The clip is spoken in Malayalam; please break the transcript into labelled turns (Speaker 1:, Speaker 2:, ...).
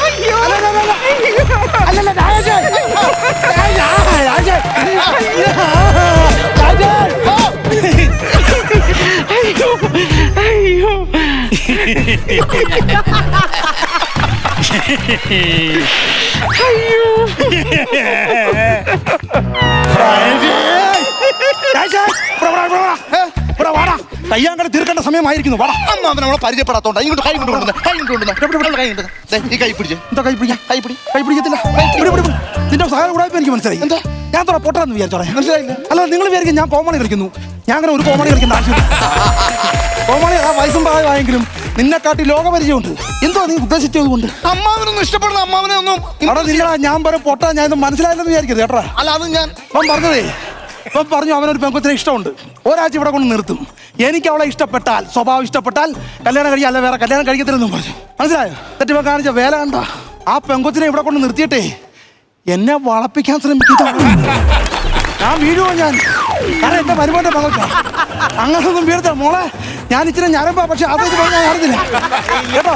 Speaker 1: അയ്യോ
Speaker 2: അല്ലല്ല രാജൻ
Speaker 1: അയ്യോ
Speaker 2: കയ്യാങ്കട തീർക്കേണ്ട സമയമായിരിക്കുന്നു. വാടാ.
Speaker 3: അമ്മ നമ്മളെ പരിചയപ്പെടാത്തോണ്ടാ. ഇങ്ങോട്ട് കൈ കൊണ്ടുവരുന്നത്. കൈ കൊണ്ടുവരുന്നത്. കൈ കൊണ്ടുവരുന്നത്. ഈ കൈ പിടിച്ച്.
Speaker 2: എന്താ കൈ പിടിക്കാം?
Speaker 3: കൈ പിടി.
Speaker 2: കൈ പിടിക്കത്തില്ല. നിന്റെ സഹായം കൂടെ എനിക്ക് മനസ്സിലായി.
Speaker 3: എന്താ
Speaker 2: ഞാൻ തോറ പൊട്ടതെന്ന് വിചാരിച്ചോളെ.
Speaker 3: മനസ്സിലായില്ല?
Speaker 2: അല്ല നിങ്ങൾ വിചാരിക്കും ഞാൻ കോമണി കളിക്കുന്നു. ഞാൻ അങ്ങനെ ഒരു കോമണി കളിക്കുന്ന ആവശ്യമില്ല. കോമണി ആ വയസ്സും പ്രായമായെങ്കിലും നിന്നെക്കാട്ടി ലോകപരിചയമുണ്ട്. എന്തോ നീ ഉദ്ദേശിച്ചത് കൊണ്ട്
Speaker 3: അമ്മാവനൊന്നും ഇഷ്ടപ്പെടുന്ന അമ്മാവനെ ഒന്നും
Speaker 2: അവിടെ നിങ്ങളാ ഞാൻ പറയും പൊട്ട ഞാൻ ഇത് മനസ്സിലായില്ലെന്ന് വിചാരിക്കരുത് കേട്ടോ.
Speaker 3: അല്ല അത് ഞാൻ
Speaker 2: അവൻ പറഞ്ഞതേ ഇപ്പം പറഞ്ഞു അവനൊരു പെൺകൊച്ചിനെ ഇഷ്ടമുണ്ട്. ഒരാഴ്ച ഇവിടെ കൊണ്ട് നിർത്തും. എനിക്ക് അവളെ ഇഷ്ടപ്പെട്ടാൽ സ്വഭാവം ഇഷ്ടപ്പെട്ടാൽ കല്യാണം കഴിക്കുക, അല്ല വേറെ കല്യാണം കഴിക്കത്തില്ലെന്നും പറഞ്ഞു. മനസ്സിലായോ? തെറ്റിപ്പോ കാണിച്ച വേല കണ്ട ആ പെൺകൊച്ചിനെ ഇവിടെ കൊണ്ട് നിർത്തിയിട്ടേ എന്നെ വളപ്പിക്കാൻ ശ്രമിക്കുന്നു. ഞാൻ വീഴുവോ ഞാൻ? കാരണം എന്റെ മരുമോന്റെ മകൾക്ക് അങ്ങനൊന്നും വീഴത്തില്ല മോളെ. ഞാൻ ഇച്ചിരി ഞരമ്പാ, പക്ഷെ അത് ഞാൻ അറിഞ്ഞില്ല കേട്ടോ.